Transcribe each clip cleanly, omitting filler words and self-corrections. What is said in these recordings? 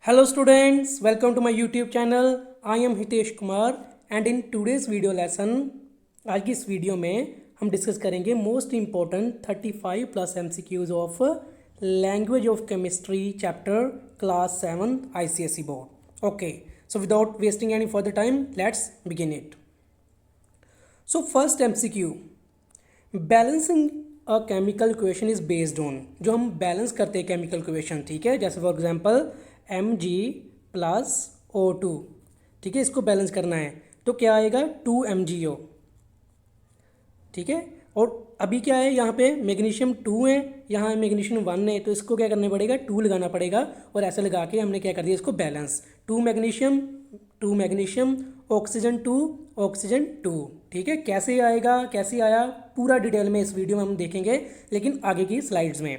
Hello students, welcome to my YouTube channel. I am Hitesh Kumar and in today's video lesson, आज की इस video में हम डिस्कस करेंगे most important 35 plus MCQs of language of chemistry chapter class 7 ICSE board. Okay, so without wasting any further time let's begin it. So first MCQ, balancing a chemical equation is based on. जो हम balance करते हैं chemical equation, ठीक है, जैसे for example Mg plus O2, ठीक है, इसको बैलेंस करना है तो क्या आएगा 2MgO, ठीक है. और अभी क्या है, यहाँ पे मैग्नीशियम 2 है, यहाँ मैग्नीशियम 1 है, तो इसको क्या करना पड़ेगा 2 लगाना पड़ेगा और ऐसे लगा के हमने क्या कर दिया इसको बैलेंस. 2 मैग्नीशियम ऑक्सीजन 2 ऑक्सीजन 2, ठीक है. कैसे आएगा, कैसे आया, पूरा डिटेल में इस वीडियो में हम देखेंगे, लेकिन आगे की स्लाइड्स में.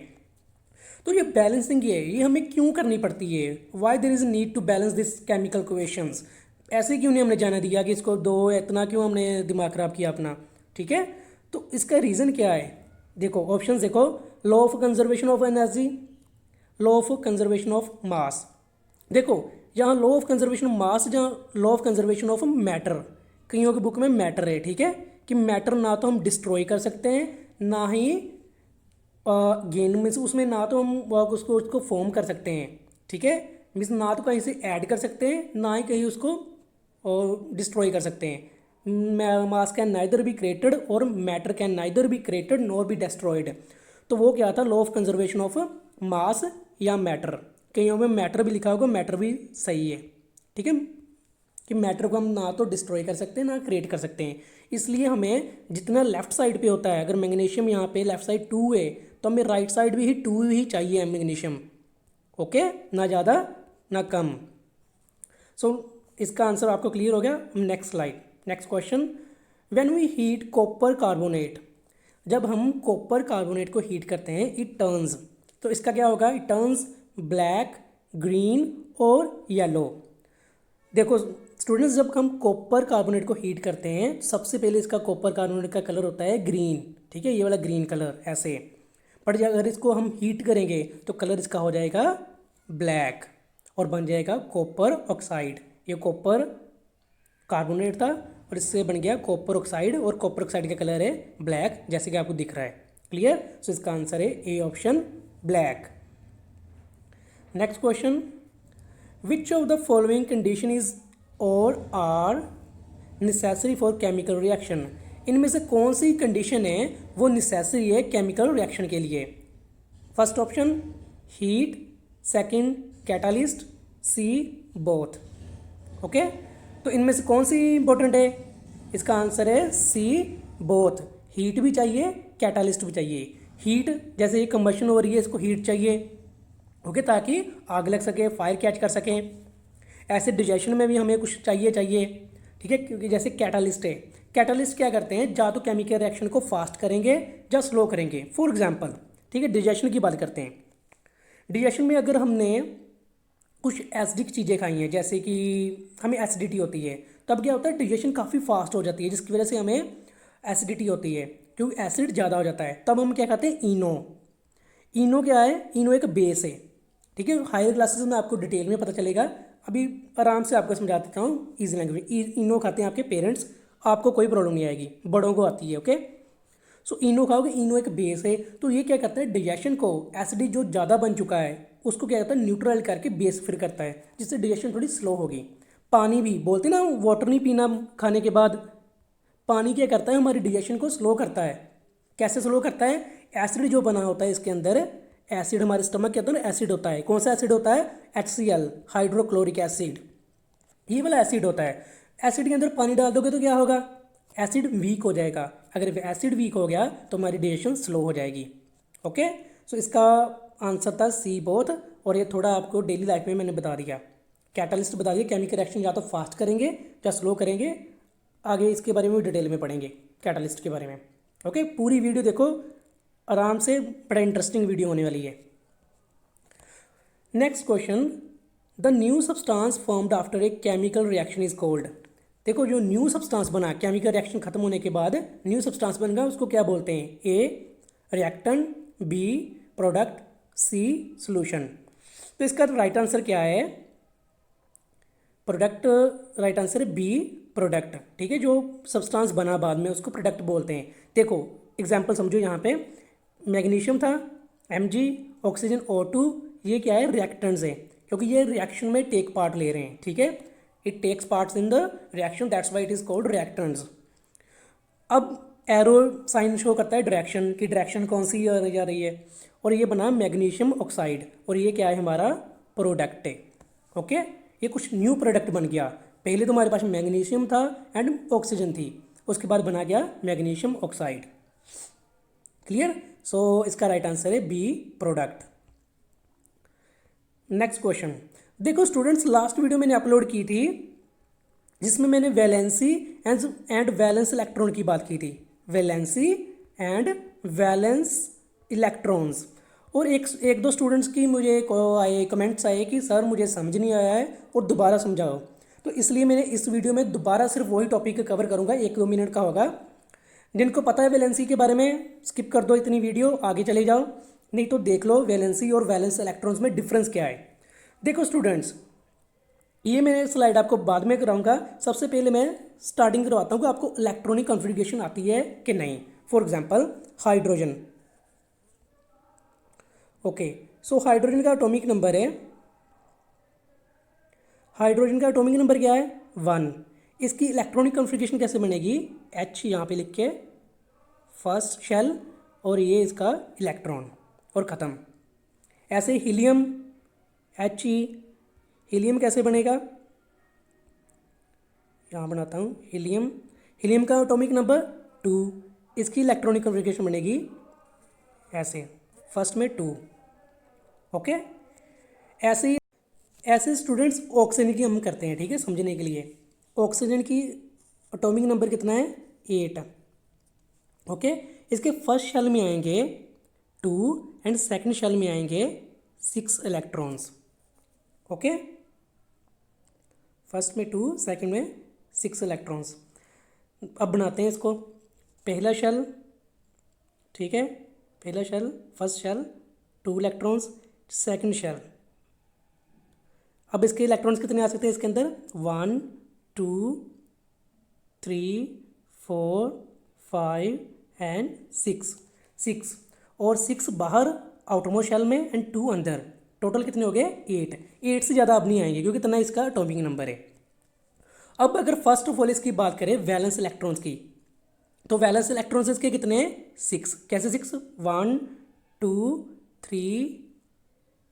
तो ये बैलेंसिंग ये हमें क्यों करनी पड़ती है, why there is need to balance this chemical equations. ऐसे क्यों नहीं हमने जाने दिया कि इसको दो, इतना क्यों हमने दिमाग ख़राब किया अपना, ठीक है. तो इसका रीज़न क्या है, देखो ऑप्शन देखो, law of conservation of energy, law of conservation of mass. देखो यहाँ law of conservation of mass, जहाँ law of conservation of matter, कईयों की बुक में मैटर है, ठीक है, कि मैटर ना तो हम डिस्ट्रॉय कर सकते हैं ना ही गेन मीन्स उसमें ना तो हम उसको फॉर्म कर सकते हैं, ठीक है, मीन्स ना तो कहीं से ऐड कर सकते हैं ना ही कहीं उसको डिस्ट्रॉय कर सकते हैं. Mass can neither be created और matter can neither be created nor be destroyed. तो वो क्या था, law of conservation of mass या मैटर. कईयों में मैटर भी लिखा होगा, मैटर भी सही है, ठीक है, कि मैटर को हम ना तो डिस्ट्रॉय कर सकते हैं ना क्रिएट कर सकते हैं. इसलिए हमें जितना लेफ्ट साइड पे होता है, अगर मैग्नीशियम यहाँ पे लेफ्ट साइड 2 है तो हमें राइट साइड भी 2 ही चाहिए मैग्नीशियम, ओके, ना ज़्यादा ना कम. सो इसका आंसर आपको क्लियर हो गया. Next slide, next question. When we heat copper carbonate, जब हम कॉपर कार्बोनेट को हीट करते हैं इट टर्न्स, तो इसका क्या होगा, इट टर्न्स ब्लैक, ग्रीन और येलो. देखो स्टूडेंट्स, जब हम कॉपर कार्बोनेट को हीट करते हैं सबसे पहले इसका कॉपर कार्बोनेट का कलर होता है ग्रीन, ठीक है, ये वाला ग्रीन कलर ऐसे. बट अगर इसको हम हीट करेंगे तो कलर इसका हो जाएगा ब्लैक और बन जाएगा कॉपर ऑक्साइड. ये कॉपर कार्बोनेट था और इससे बन गया कॉपर ऑक्साइड, और कॉपर ऑक्साइड का कलर है ब्लैक, जैसे कि आपको दिख रहा है. क्लियर. सो इसका आंसर है A option, black. Next question. Which of the following condition is और are necessary for chemical reaction. इनमें से कौन सी कंडीशन है वो नेसेसरी है केमिकल रिएक्शन के लिए. First option heat, second catalyst, C both. Okay, तो इनमें से कौन सी इंपॉर्टेंट है, इसका आंसर है सी बोथ. हीट भी चाहिए, कैटालिस्ट भी चाहिए. हीट जैसे ये कंबशन हो रही है, इसको हीट चाहिए, ओके, ताकि आग लग सके, फायर कैच कर सकें. एसिड डिजेशन में भी हमें कुछ चाहिए, ठीक है, क्योंकि जैसे कैटालिस्ट है, कैटालिस्ट क्या करते हैं, या तो केमिकल रिएक्शन को फास्ट करेंगे या स्लो करेंगे. फॉर एग्जांपल, ठीक है, डिजेशन की बात करते हैं. डिजेशन में अगर हमने कुछ एसिडिक चीज़ें खाई हैं, जैसे कि हमें एसिडिटी होती है, तब क्या होता है, डिजेशन काफ़ी फास्ट हो जाती है, जिसकी वजह से हमें एसिडिटी होती है, क्योंकि एसिड ज़्यादा हो जाता है. तब हम क्या खाते हैं, इनो. इनो क्या है, इनो एक बेस है, ठीक है. हायर क्लासेस में आपको डिटेल में पता चलेगा, अभी आराम से आपको समझा देता हूँ ईजी लैंग्वेज में. इनो खाते हैं आपके पेरेंट्स, आपको कोई प्रॉब्लम नहीं आएगी, बड़ों को आती है, ओके. सो इनो खाओगे, इनो एक बेस है, तो ये क्या करता है, डिजेशन को एसिड जो ज़्यादा बन चुका है उसको क्या करता है, न्यूट्रल करके बेस फिर करता है, जिससे डिजेशन थोड़ी स्लो होगी. पानी भी बोलते ना, वाटर नहीं पीना खाने के बाद, पानी क्या करता है, हमारी डिजेशन को स्लो करता है. कैसे स्लो करता है, एसिड जो बना होता है इसके अंदर, एसिड हमारे स्टमक के अंदर एसिड होता है. कौन सा एसिड होता है, HCl, हाइड्रोक्लोरिक एसिड, ये वाला एसिड होता है. एसिड के अंदर पानी डाल दोगे तो क्या होगा, एसिड वीक हो जाएगा. अगर एसिड वीक हो गया तो हमारी डिजेशन स्लो हो जाएगी, ओके. सो इसका आंसर था सी बोथ, और ये थोड़ा आपको डेली लाइफ में मैंने बता दिया. कैटालिस्ट बता दिया, केमिकल रिएक्शन या तो फास्ट करेंगे या स्लो करेंगे. आगे इसके बारे में डिटेल में पढ़ेंगे कैटालिस्ट के बारे में, ओके. पूरी वीडियो देखो आराम से, बड़ा इंटरेस्टिंग वीडियो होने वाली है. Next question. The new substance formed after a chemical reaction is called. देखो जो न्यू सब्सटेंस बना, केमिकल रिएक्शन खत्म होने के बाद न्यू सब्सटेंस बन गया, उसको क्या बोलते हैं, ए रिएक्टेंट, बी प्रोडक्ट, सी सॉल्यूशन. तो इसका राइट आंसर क्या है, प्रोडक्ट, राइट आंसर है बी प्रोडक्ट। ठीक है, जो सब्सटेंस बना बाद में उसको प्रोडक्ट बोलते हैं। देखो एग्जांपल समझो, यहाँ पे मैग्नीशियम था Mg, ऑक्सीजन O2, ये क्या है रिएक्टेंट्स है, क्योंकि ये रिएक्शन में टेक पार्ट ले रहे हैं। ठीक है, it takes parts in the reaction, that's why it is called reactants. अब एरो साइन शो करता है डायरेक्शन की, डायरेक्शन कौन सी जा रही है, और ये बना मैग्नीशियम ऑक्साइड, और ये क्या है हमारा प्रोडक्ट है। ओके, ये कुछ न्यू प्रोडक्ट बन गया। पहले तो हमारे पास मैग्नीशियम था एंड ऑक्सीजन थी, उसके बाद बना गया मैग्नीशियम ऑक्साइड। क्लियर? सो इसका राइट आंसर है बी प्रोडक्ट। नेक्स्ट क्वेश्चन देखो स्टूडेंट्स, लास्ट वीडियो मैंने अपलोड की थी जिसमें मैंने वैलेंसी एंड वैलेंस इलेक्ट्रॉन की बात की थी, वैलेंसी एंड वैलेंस इलेक्ट्रॉन्स। और एक दो स्टूडेंट्स की मुझे कमेंट्स आए कि सर मुझे समझ नहीं आया है और दोबारा समझाओ, तो इसलिए मैंने इस वीडियो में दोबारा सिर्फ वही टॉपिक कवर करूँगा, 1-2 मिनट का होगा। जिनको पता है वैलेंसी के बारे में स्किप कर दो इतनी वीडियो, आगे चले जाओ, नहीं तो देख लो वैलेंसी और वैलेंस इलेक्ट्रॉन्स में डिफरेंस क्या है। देखो स्टूडेंट्स, ये मैं स्लाइड आपको बाद में कराऊंगा, सबसे पहले मैं स्टार्टिंग करवाता हूँ कि आपको इलेक्ट्रॉनिक कॉन्फ़िगरेशन आती है कि नहीं। For example hydrogen. Okay, so hydrogen का एटॉमिक नंबर है, हाइड्रोजन का एटॉमिक नंबर क्या है 1। इसकी इलेक्ट्रॉनिक कॉन्फ़िगरेशन कैसे बनेगी, H यहाँ पे लिख के फर्स्ट शेल और ये इसका इलेक्ट्रॉन और ख़त्म। ऐसे हीलियम He, हीलियम कैसे बनेगा, यहाँ बनाता हूँ हीलियम, हीलियम का एटॉमिक नंबर 2, इसकी इलेक्ट्रॉनिक कॉन्फ़िगरेशन बनेगी ऐसे, फर्स्ट में 2। ओके, ऐसे स्टूडेंट्स ऑक्सीजन की हम करते हैं। ठीक है, समझने के लिए ऑक्सीजन की एटॉमिक नंबर कितना है 8। ओके, इसके फर्स्ट शेल में आएंगे 2 एंड सेकंड शेल में आएंगे 6 इलेक्ट्रॉन्स। ओके, फर्स्ट में 2, सेकंड में 6 इलेक्ट्रॉन्स। अब बनाते हैं इसको, पहला शेल, ठीक है, पहला shell first shell 2 electrons, second shell. अब इसके इलेक्ट्रॉन्स कितने आ सकते हैं इसके अंदर 1 2 3 4 5 एंड 6 और 6 बाहर आउटरमोस्ट शेल में एंड 2 अंदर, टोटल कितने हो गए 8 से ज़्यादा अब नहीं आएंगे क्योंकि इतना इसका एटॉमिक नंबर है। अब अगर फर्स्ट ऑफ ऑल इसकी बात करें वैलेंस इलेक्ट्रॉन्स की, तो वैलेंस इलेक्ट्रॉन्स इसके कितने 6। कैसे 6, 1 2 3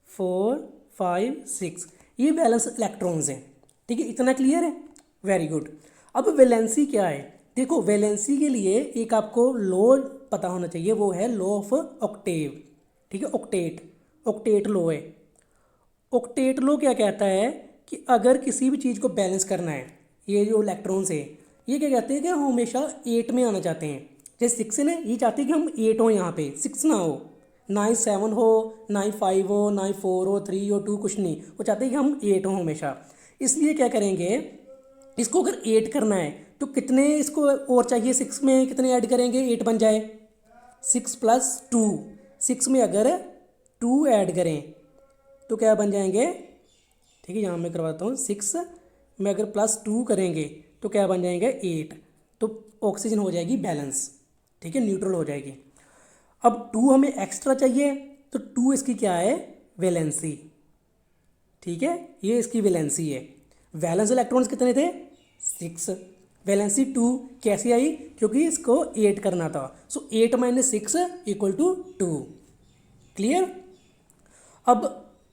4 5 6, ये वैलेंस इलेक्ट्रॉन्स हैं। ठीक है, इतना क्लियर है, वेरी गुड। अब वैलेंसी क्या है, देखो वैलेंसी के लिए एक आपको लॉ पता होना चाहिए, वो है लॉ ऑफ ऑक्टेव। ठीक है, ऑक्टेट लॉ है। ऑक्टेट लॉ क्या कहता है कि अगर किसी भी चीज़ को बैलेंस करना है, ये जो इलेक्ट्रॉन्स है ये क्या कहते हैं कि हम हमेशा 8 में आना चाहते हैं। जैसे 6 है ना, ये चाहते हैं कि हम 8 हो, यहाँ पे 6 ना हो, ना ही 7 हो, ना ही 5 हो, ना ही 4 हो, 3 हो, 2 कुछ नहीं, वो चाहते हैं कि हम 8 हो हमेशा। इसलिए क्या करेंगे, इसको अगर 8 करना है तो कितने इसको और चाहिए, 6 में कितने ऐड करेंगे 8 बन जाए, 6 + 2। 6 में अगर 2 ऐड करें तो क्या बन जाएंगे, ठीक है यहाँ मैं करवाता हूँ, 6 में अगर +2 करेंगे तो क्या बन जाएंगे 8, तो ऑक्सीजन हो जाएगी बैलेंस। ठीक है, न्यूट्रल हो जाएगी। अब 2 हमें एक्स्ट्रा चाहिए तो 2 इसकी क्या है वैलेंसी। ठीक है, ये इसकी वैलेंसी है। वैलेंस इलेक्ट्रॉन्स कितने थे 6, वैलेंसी 2 कैसे आई, क्योंकि इसको 8 करना था, सो 8 - 6 = 2। क्लियर? अब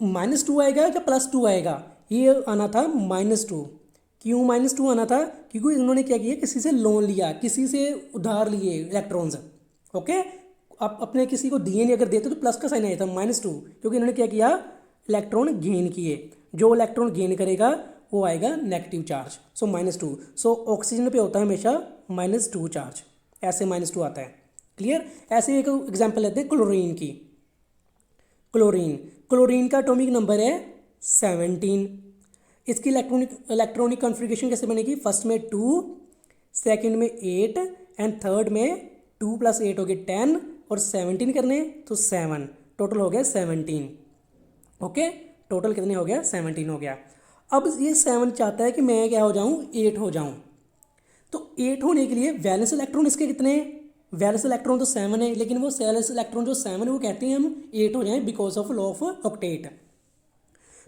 -2 आएगा क्या +2 आएगा, ये आना था -2। क्यों -2 आना था, क्योंकि इन्होंने क्या किया, किसी से लोन लिया, किसी से उधार लिए इलेक्ट्रॉन्स। ओके, आप अपने किसी को दिए नहीं, अगर देते तो प्लस का साइन आया था -2, क्योंकि इन्होंने क्या किया इलेक्ट्रॉन गेन किए, जो इलेक्ट्रॉन गेन करेगा वो आएगा नेगेटिव चार्ज, सो -2। सो ऑक्सीजन पे होता है हमेशा -2 चार्ज, ऐसे -2 आता है। क्लियर? ऐसे एक एग्जाम्पल लेते हैं क्लोरीन की। क्लोरीन का एटॉमिक नंबर है 17। इसकी इलेक्ट्रॉनिक कॉन्फ़िगरेशन कैसे बनेगी, फर्स्ट में 2, सेकंड में 8 एंड थर्ड में 2 + 8 हो गए 10 और 17 करने तो 7, टोटल हो गया 17। ओके, टोटल कितने हो गया 17 हो गया। अब ये 7 चाहता है कि मैं क्या हो जाऊँ, 8 हो जाऊँ। तो 8 होने के लिए वैलेंस इलेक्ट्रॉन इसके कितने हैं, वैलेंस इलेक्ट्रॉन तो 7 है, लेकिन वो वैलेंस इलेक्ट्रॉन जो 7 है वो कहते हैं हम 8 हो जाएं because of law of octet.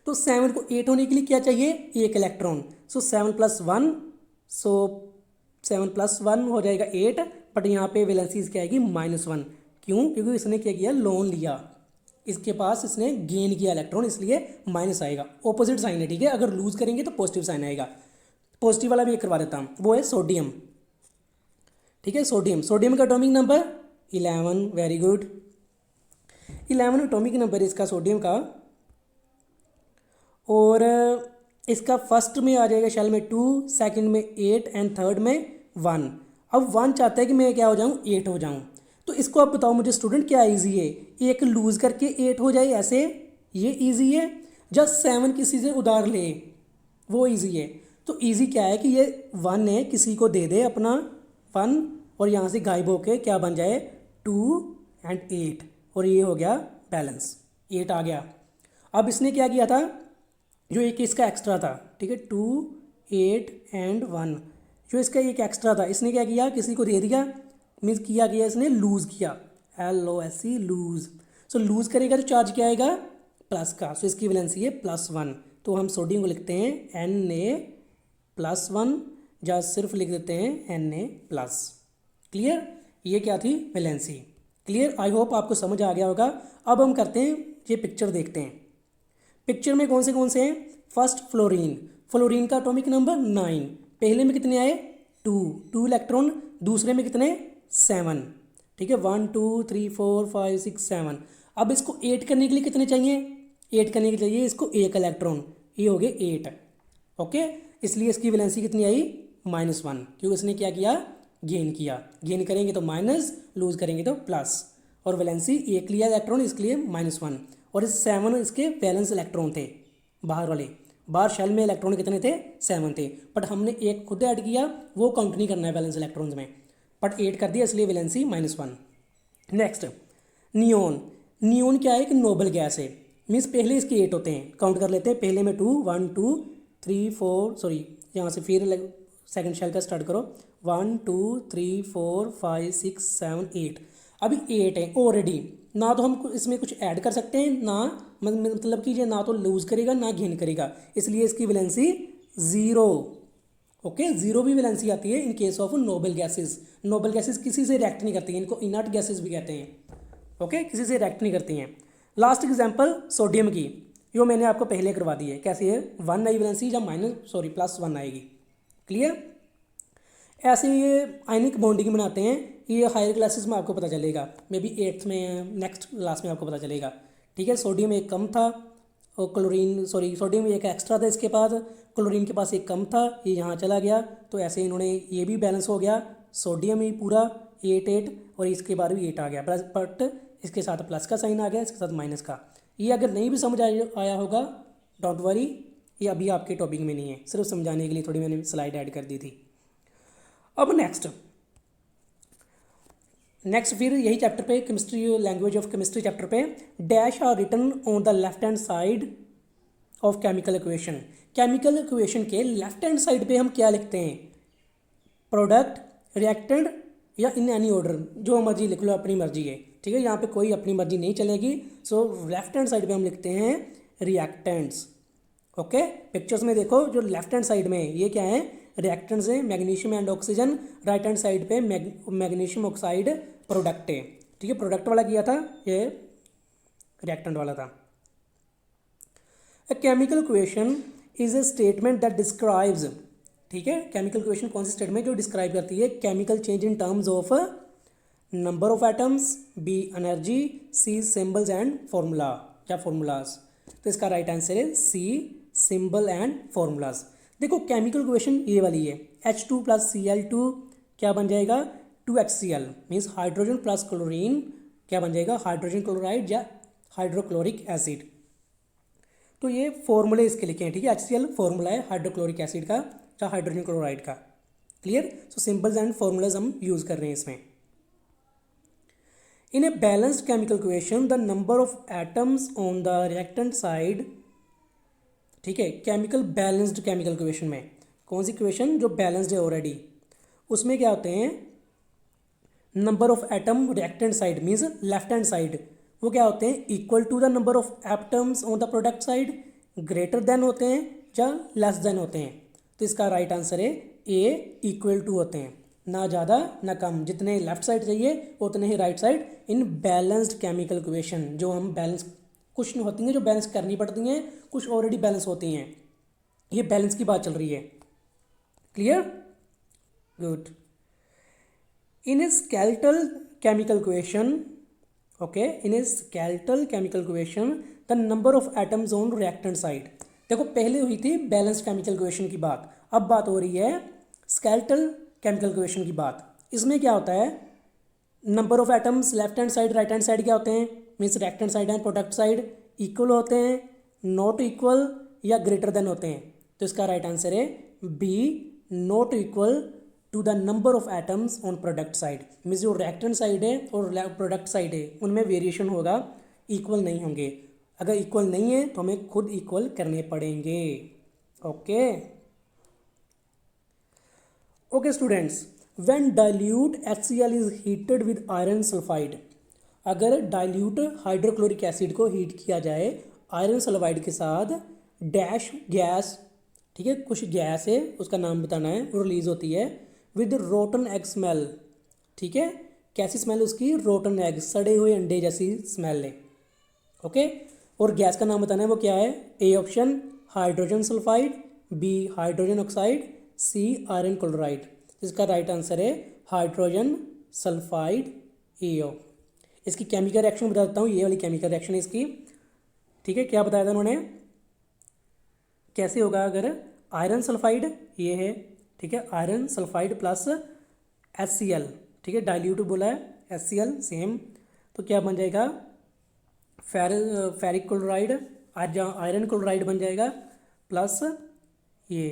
तो 7 को 8 होने के लिए क्या चाहिए, एक इलेक्ट्रॉन। सो 7 + 1, सो 7 + 1 हो जाएगा 8, बट यहाँ पे वैलेंसी क्या आएगी -1। क्यों, क्योंकि इसने क्या किया, लोन लिया, इसके पास इसने गेन किया इलेक्ट्रॉन, इसलिए माइनस आएगा। ऑपोजिट साइन है, ठीक है, अगर लूज करेंगे तो पॉजिटिव साइन आएगा। पॉजिटिव वाला भी एक करवा देता हूँ, वो है सोडियम। ठीक है, सोडियम का atomic number 11, very good. 11 atomic number इसका सोडियम का, और इसका फर्स्ट में आ जाएगा शेल में 2, सेकंड में 8 एंड थर्ड में 1। अब 1 चाहता है कि मैं क्या हो जाऊँ, 8 हो जाऊँ। तो इसको आप बताओ मुझे स्टूडेंट, क्या इजी है, एक लूज करके 8 हो जाए ऐसे, ये इजी है, जस्ट 7 किसी से उधार ले वो इजी है। तो इजी क्या है कि ये 1 है, किसी को दे दे अपना 1, और यहाँ से गायब होके क्या बन जाए, 2 एंड 8, और ये हो गया बैलेंस, 8 आ गया। अब इसने क्या किया था, जो एक इसका एक्स्ट्रा था, ठीक है, 2, 8 एंड 1, जो इसका एक एक्स्ट्रा था इसने क्या किया, किसी को दे दिया, मीन्स किया गया इसने लूज़ किया, LOSE लूज़। सो लूज़ करेगा तो चार्ज क्या आएगा, प्लस का। सो इसकी वैलेंसी है +1। तो हम सोडियम को लिखते हैं Na+1, या सिर्फ लिख देते हैं Na+। क्लियर, ये क्या थी, वैलेंसी। क्लियर, आई होप आपको समझ आ गया होगा। अब हम करते हैं, ये पिक्चर देखते हैं। पिक्चर में कौन से हैं, फर्स्ट फ्लोरीन, फ्लोरीन का एटॉमिक नंबर 9, पहले में कितने आए, 2 इलेक्ट्रॉन, दूसरे में कितने, 7। ठीक है, 1 2 3 4 5 6 7। अब इसको 8 करने के लिए कितने चाहिए, 8 करने के लिए चाहिए इसको एक इलेक्ट्रॉन, ये हो गए 8। ओके, इसलिए इसकी वैलेंसी कितनी आई, -1, क्योंकि इसने क्या किया, गेन किया। गेन करेंगे तो माइनस, लूज करेंगे तो प्लस, और वैलेंसी एक लिया इलेक्ट्रॉन, इसके लिए -1। और इस 7 इसके वैलेंस इलेक्ट्रॉन थे, बाहर वाले, बाहर शेल में इलेक्ट्रॉन कितने थे, 7 थे, बट हमने एक खुद ऐड किया, वो काउंट नहीं करना है वैलेंस इलेक्ट्रॉन्स में, बट 8 कर दिया, इसलिए वैलेंसी -1। नेक्स्ट नियोन, नियोन क्या है, एक नोबल गैस है, मीन्स पहले इसके 8 होते हैं, काउंट कर लेते हैं, पहले में 2 1 2 3 4, सॉरी यहाँ से फिर सेकंड शेल का स्टार्ट करो, 1 2 3 4 5 6 7 8। अभी 8 है ऑलरेडी, ना तो हम इसमें कुछ ऐड कर सकते हैं, ना मतलब कि ये ना तो लूज करेगा ना गेन करेगा, इसलिए इसकी वैलेंसी 0। ओके, 0 भी वैलेंसी आती है in case of noble gases. Noble gases किसी से रिएक्ट नहीं करती हैं, इनको इनर्ट गैसेस भी कहते हैं। ओके, किसी से रिएक्ट नहीं करती हैं। लास्ट एग्जांपल सोडियम की, जो मैंने आपको पहले करवा दी है, कैसी है, 1 आई वैलेंसी या +1 आएगी। क्लियर, ऐसे ये आयनिक बॉन्डिंग बनाते हैं, ये हायर क्लासेस में आपको पता चलेगा, मे बी 8th में, नेक्स्ट क्लास में आपको पता चलेगा। ठीक है, सोडियम एक कम था और सोडियम एक एक्स्ट्रा था इसके पास, क्लोरीन के पास एक कम था, ये यहाँ चला गया, तो ऐसे इन्होंने ये भी बैलेंस हो गया, सोडियम ही पूरा 8 और इसके बाद भी 8 आ गया, बट इसके साथ प्लस का साइन आ गया, इसके साथ माइनस का। ये अगर नहीं भी समझ आया होगा, डोंट वरी, ये अभी आपके टॉपिक में नहीं है, सिर्फ समझाने के लिए थोड़ी मैंने स्लाइड ऐड कर दी थी। अब नेक्स्ट फिर यही चैप्टर पे, chemistry, language of chemistry chapter पे, dash are written on the left hand side of chemical equation. Chemical equation के लेफ्ट हैंड साइड पे हम क्या लिखते हैं, प्रोडक्ट, रिएक्टेंट, या इन एनी ऑर्डर, जो मर्जी लिख लो, अपनी मर्जी है। ठीक है, यहाँ पे कोई अपनी मर्जी नहीं चलेगी। सो लेफ्ट हैंड साइड पे हम लिखते हैं रिएक्टेंट्स। ओके, पिक्चर्स में देखो, जो लेफ्ट हैंड साइड में ये क्या है, रिएक्टेंट्स है, magnesium and oxygen. Right hand side पे मैग्नीशियम ऑक्साइड प्रोडक्ट है। ठीक है, प्रोडक्ट वाला किया था, ये रिएक्टेंट वाला था। A chemical equation is a statement that describes, ठीक है, केमिकल इक्वेशन कौन सी स्टेटमेंट जो डिस्क्राइब करती है chemical change in terms of number of atoms, B energy, C symbols and formula या फॉर्मूलाज। तो इसका राइट आंसर है सी, सिंबल एंड फॉर्मूलाज। देखो केमिकल इक्वेशन ये वाली है, H2 + Cl2 क्या बन जाएगा, 2HCl, means hydrogen plus chlorine क्या बन जाएगा, हाइड्रोजन क्लोराइड या हाइड्रोक्लोरिक एसिड। तो ये फॉर्मूले इसके लिखे हैं। ठीक है, HCl फॉर्मूला है हाइड्रोक्लोरिक एसिड का या हाइड्रोजन क्लोराइड का। Clear, so symbols and formulas हम यूज कर रहे हैं इसमें। In a balanced chemical equation the number of atoms on the reactant side, ठीक है, केमिकल बैलेंस्ड केमिकल इक्वेशन में कौन सी इक्वेशन जो बैलेंस्ड है ऑलरेडी, उसमें क्या होते हैं number of atom reactant side means left hand side वो क्या होते हैं equal to the number of atoms on the product side, greater than होते हैं या लेस देन होते हैं। तो इसका राइट आंसर है ए इक्वल टू होते हैं, ना ज़्यादा ना कम, जितने लेफ्ट साइड चाहिए उतने ही right side in balanced chemical equation. जो हम बैलेंस कुछ होती हैं जो बैलेंस करनी पड़ती हैं, कुछ ऑलरेडी बैलेंस होती हैं, ये बैलेंस की बात चल रही है। Clear, good. In a skeletal chemical equation, okay, in a skeletal chemical equation the number of atoms on reactant side। देखो पहले हुई थी बैलेंस केमिकल इक्वेशन की बात, अब बात हो रही है skeletal केमिकल इक्वेशन की बात। इसमें क्या होता है number of atoms left hand side right hand side क्या होते हैं means reactant side and product side equal होते हैं, नॉट इक्वल या ग्रेटर देन होते हैं। तो इसका राइट आंसर है B not equal to the number of atoms on product side. Means जो रिएक्टेंट साइड है और प्रोडक्ट साइड है उनमें वेरिएशन होगा, इक्वल नहीं होंगे। अगर इक्वल नहीं है तो हमें खुद इक्वल करने पड़ेंगे। Okay okay students, when dilute HCl is heated with iron sulphide, अगर डाइल्यूट हाइड्रोक्लोरिक एसिड को हीट किया जाए आयरन सल्फाइड के साथ डैश गैस, ठीक है कुछ गैस है उसका नाम बताना है, वो रिलीज होती है विद रोटन एग स्मेल। ठीक है, कैसी स्मेल उसकी, रोटन एग, सड़े हुए अंडे जैसी स्मेल है। ओके, और गैस का नाम बताना है वो क्या है, A option hydrogen sulphide, B hydrogen oxide, C iron chloride. इसका राइट आंसर है हाइड्रोजन सल्फाइड एओ। इसकी केमिकल रिएक्शन बता देता हूँ, ये वाली केमिकल रिएक्शन है इसकी। ठीक है, क्या बताया था उन्होंने, कैसे होगा अगर आयरन सल्फाइड ये है, ठीक है आयरन सल्फाइड प्लस HCl, ठीक है डाइल्यूट बोला है HCl सेम, तो क्या बन जाएगा फेरिक क्लोराइड, आयरन क्लोराइड बन जाएगा प्लस ये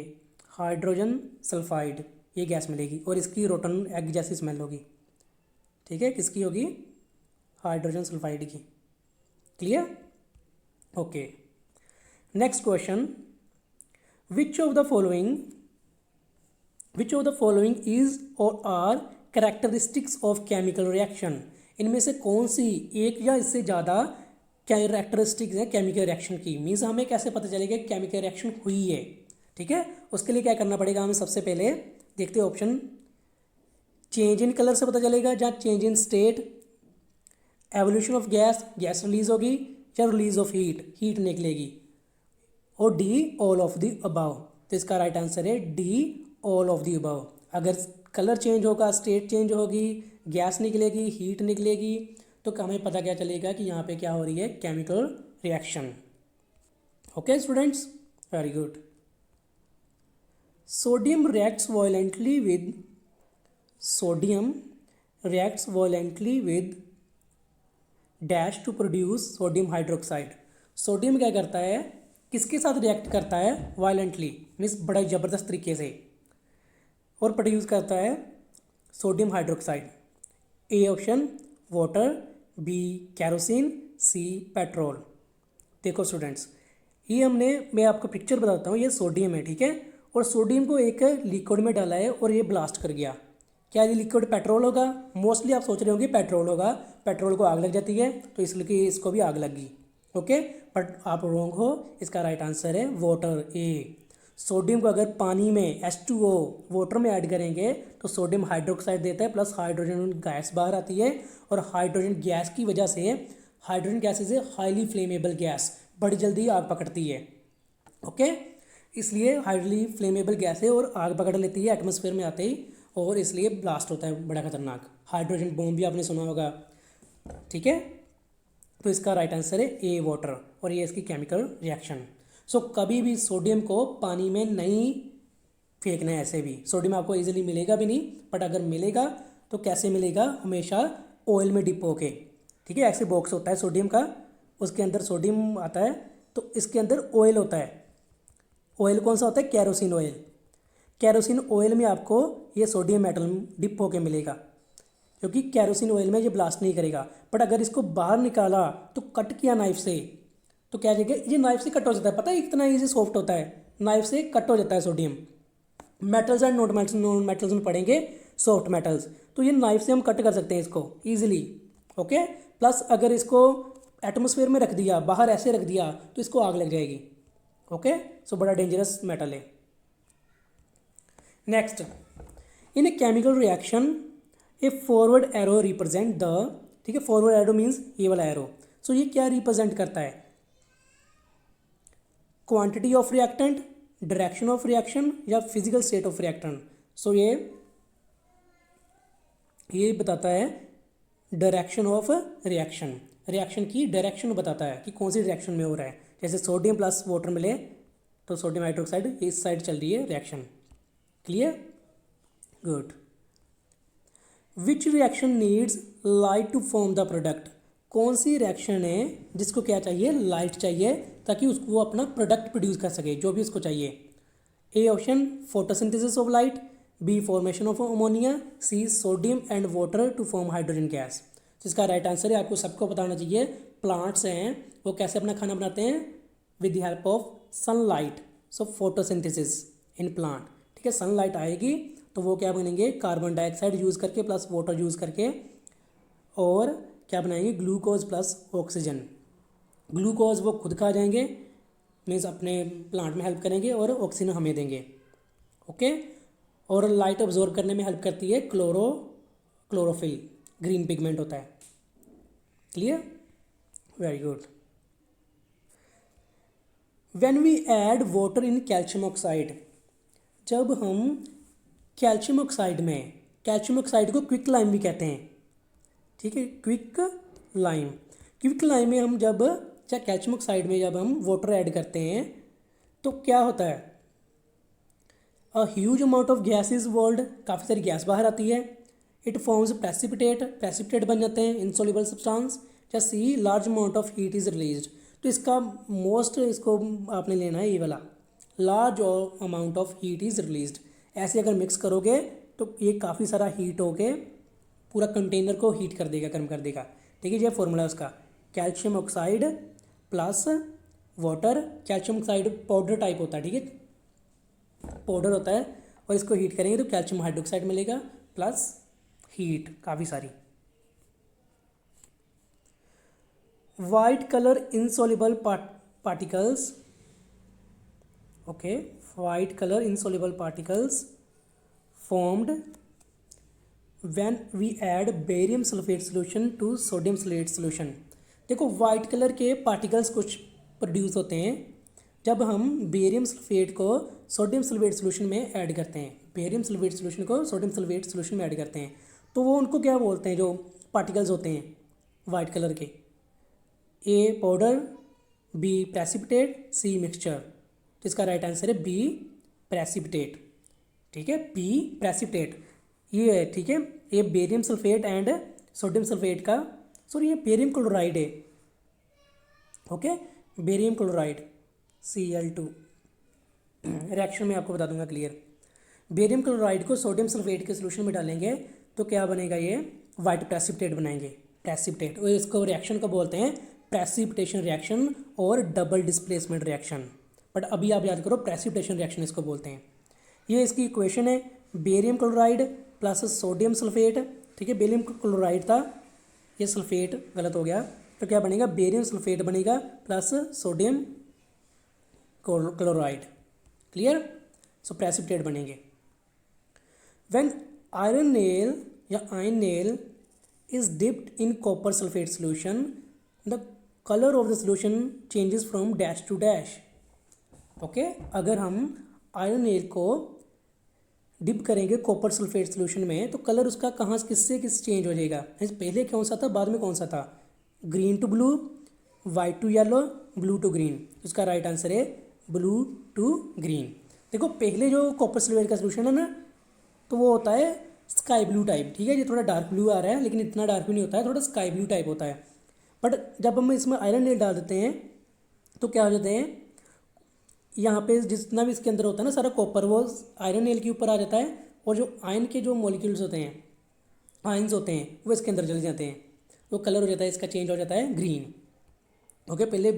हाइड्रोजन सल्फाइड, ये गैस मिलेगी और इसकी रोटन एग जैसी स्मेल होगी। ठीक है, किसकी होगी, हाइड्रोजन सल्फाइड की। Clear, okay. Next question, which of the following is or are characteristics of chemical reaction। इनमें से कौन सी एक या इससे ज़्यादा कैरेक्टरिस्टिक्स है केमिकल रिएक्शन की, मीन्स हमें कैसे पता चलेगा केमिकल रिएक्शन हुई है। ठीक है, उसके लिए क्या करना पड़ेगा, हमें सबसे पहले देखते हैं ऑप्शन, चेंज इन कलर से पता चलेगा, जहाँ change in state, evolution of gas, gas release होगी या रिलीज ऑफ हीट, हीट निकलेगी, और D all of the above. तो इसका राइट आंसर है D all of the above. अगर कलर चेंज होगा, स्टेट चेंज होगी, गैस निकलेगी, हीट निकलेगी, तो हमें पता क्या चलेगा कि यहाँ पे क्या हो रही है, chemical reaction. Okay students, very good. Sodium reacts violently with dash to produce sodium hydroxide. Sodium क्या करता है, किसके साथ रिएक्ट करता है, वायलेंटली मीन्स बड़ा ज़बरदस्त तरीके से, और प्रोड्यूस करता है sodium hydroxide. A option water, B kerosene, C petrol. देखो स्टूडेंट्स, ये मैं आपको पिक्चर बताता हूँ, ये सोडियम है, ठीक है, और सोडियम को एक लिक्विड में डाला है और ये ब्लास्ट कर गया। क्या ये लिक्विड पेट्रोल होगा, मोस्टली आप सोच रहे होंगे पेट्रोल होगा, पेट्रोल को आग लग जाती है तो इसलिए इसको भी आग लगी। ओके, बट आप रॉन्ग हो, इसका राइट आंसर है वाटर, ए। सोडियम को अगर पानी में H2O वाटर में ऐड करेंगे तो सोडियम हाइड्रोक्साइड देता है, प्लस हाइड्रोजन गैस बाहर आती है, और हाइड्रोजन गैस की वजह से, hydrogen gas is a highly flammable gas, बड़ी जल्दी आग पकड़ती है। ओके, इसलिए हाईली फ्लेमेबल गैस है और आग पकड़ लेती है एटमॉस्फेयर में आते ही, और इसलिए ब्लास्ट होता है बड़ा खतरनाक। हाइड्रोजन बॉम्ब भी आपने सुना होगा। ठीक है, तो इसका राइट आंसर है ए वाटर, और ये इसकी केमिकल रिएक्शन। सो कभी भी सोडियम को पानी में नहीं फेंकना है, ऐसे भी सोडियम आपको इजीली मिलेगा भी नहीं, बट अगर मिलेगा तो कैसे मिलेगा, हमेशा ऑयल में डिप होके। ठीक है, ऐसे बॉक्स होता है सोडियम का, उसके अंदर सोडियम आता है, तो इसके अंदर ऑयल होता है। ऑयल कौन सा होता है, कैरोसिन ऑयल। कैरोसिन ऑयल में आपको ये सोडियम मेटल डिप होके मिलेगा, क्योंकि कैरोसिन ऑयल में ये ब्लास्ट नहीं करेगा। बट अगर इसको बाहर निकाला तो कट किया नाइफ से, तो क्या जाएगा, ये नाइफ से कट हो जाता है, पता है कितना ईजी सॉफ्ट होता है, नाइफ से कट हो जाता है sodium. Metals and non metals में पढ़ेंगे सॉफ्ट मेटल्स, तो ये नाइफ से हम कट कर सकते हैं इसको ईजिली। ओके, प्लस अगर इसको एटमोसफेयर में रख दिया, बाहर ऐसे रख दिया, तो इसको आग लग जाएगी। ओके, सो बड़ा डेंजरस मेटल है। Next, in a chemical reaction A forward arrow represent the, ठीक है, फॉरवर्ड एरो मीन्स ये वाला एरो। सो ये क्या रिप्रेजेंट करता है, quantity of reactant, direction of reaction या फिजिकल स्टेट ऑफ रिएक्टेंट। सो ये बताता है डायरेक्शन ऑफ रिएक्शन, रिएक्शन की डायरेक्शन बताता है कि कौन सी रिएक्शन में हो रहा है। जैसे सोडियम प्लस वाटर मिले तो सोडियम हाइड्रोक्साइड इस साइड चल रही है reaction. Clear, good. Which reaction needs light to form the product, कौन सी रिएक्शन है जिसको क्या चाहिए, लाइट चाहिए ताकि उसको वो अपना प्रोडक्ट प्रोड्यूस कर सके जो भी उसको चाहिए। A option photosynthesis of light, B formation of ammonia, C sodium and water to form hydrogen gas. जिसका राइट आंसर है, आपको सबको बताना चाहिए, प्लांट्स हैं वो कैसे अपना खाना बनाते हैं, with the help of sunlight. So photosynthesis in plant, ठीक है, सनलाइट आएगी तो वो क्या बनेंगे, कार्बन डाइऑक्साइड यूज़ करके प्लस वाटर यूज़ करके, और क्या बनाएंगे, ग्लूकोज प्लस ऑक्सीजन। ग्लूकोज वो खुद खा जाएंगे, मीन्स अपने प्लांट में हेल्प करेंगे, और ऑक्सीजन हमें देंगे। ओके, और लाइट ऑब्जॉर्व करने में हेल्प करती है क्लोरोफिल, ग्रीन पिगमेंट होता है। Clear, very good. When we add water in calcium oxide, जब हम कैल्शियम ऑक्साइड में, कैल्शियम ऑक्साइड को क्विक लाइम भी कहते हैं, ठीक है, क्विक लाइम। क्विक लाइम में हम जब, चाहे कैल्शियम ऑक्साइड में जब हम वाटर ऐड करते हैं तो क्या होता है, a huge amount of gas is evolved, काफ़ी सारी गैस बाहर आती है। इट फॉर्म्स प्रेसिपिटेट, प्रेसिपिटेट बन जाते हैं, इनसॉल्युबल सब्सटेंस। या C large amount of heat is released, तो इसका मोस्ट, इसको आपने लेना है ये वाला, large amount of heat is released. ऐसे अगर मिक्स करोगे तो ये काफ़ी सारा हीट होके पूरा कंटेनर को हीट कर देगा, गर्म कर देगा। ठीक है, ये फॉर्मूला उसका, calcium oxide plus water. Calcium oxide powder type होता है, ठीक है, पाउडर होता है, और इसको हीट करेंगे तो कैल्शियम हाइड्रोक्साइड मिलेगा प्लस हीट काफ़ी सारी। White colour insoluble particles, okay, white colour insoluble particles formed when we add barium sulphate solution to sodium sulphate solution. देखो, वाइट कलर के पार्टिकल्स कुछ प्रोड्यूस होते हैं जब हम बेरियम सल्फेट को सोडियम सल्फेट सोल्यूशन में ऐड करते हैं, बेरियम सल्फेट सोल्यूशन को सोडियम सल्फेट सोल्यूशन में ऐड करते हैं, तो वो उनको क्या बोलते हैं, जो पार्टिकल्स होते हैं वाइट कलर के, ए पाउडर, बी प्रेसिपिटेट, सी मिक्सचर। तो इसका राइट आंसर है बी प्रेसिपिटेट, ठीक है, बी प्रेसिपिटेट ये है, ठीक है। ये barium sulphate and sodium sulphate का, सॉरी ये बेरियम क्लोराइड है, okay, barium chloride Cl2 reaction में आपको बता दूंगा क्लियर। बेरियम क्लोराइड को सोडियम सल्फेट के सोल्यूशन में डालेंगे तो क्या बनेगा, ये वाइट प्रेसिपिटेट बनाएंगे, प्रेसिपिटेट। और इसको रिएक्शन को बोलते हैं प्रेसिपिटेशन रिएक्शन और डबल डिस्प्लेसमेंट रिएक्शन, बट अभी आप याद करो प्रेसिपिटेशन रिएक्शन इसको बोलते हैं। ये इसकी इक्वेशन है, barium chloride plus sodium sulphate, ठीक है, बेरियम क्लोराइड था, ये सल्फेट गलत हो गया, तो क्या बनेगा, बेरियम सल्फेट बनेगा plus sodium chloride. Clear, so precipitate बनेंगे। व्हेन आयरन नेल या iron nail is dipped in copper sulphate solution, the colour of the solution changes from dash to dash. Okay, अगर हम आयरन नेल को dip करेंगे copper sulphate solution में तो colour उसका कहाँ से किस चेंज हो जाएगा, पहले कौन सा था, बाद में कौन सा था, green to blue, white to yellow, blue to green. उसका राइट आंसर है ब्लू टू ग्रीन। देखो, पहले जो कॉपर सल्फेट का सोल्यूशन है ना, तो वो होता है स्काई ब्लू टाइप, ठीक है, ये थोड़ा डार्क ब्लू आ रहा है लेकिन इतना डार्क भी नहीं होता है, थोड़ा स्काई ब्लू टाइप होता है। बट जब हम इसमें आयरन नेल डाल देते हैं तो क्या हो जाते हैं, यहाँ पे जितना भी इसके अंदर होता है ना सारा कॉपर, वो आयरन नेल के ऊपर आ जाता है, और जो आयन के जो मॉलिक्यूल्स होते हैं, आयन्स होते हैं, वो इसके अंदर चले जाते हैं, वो कलर हो जाता है इसका, चेंज हो जाता है ग्रीन। ओके, पहले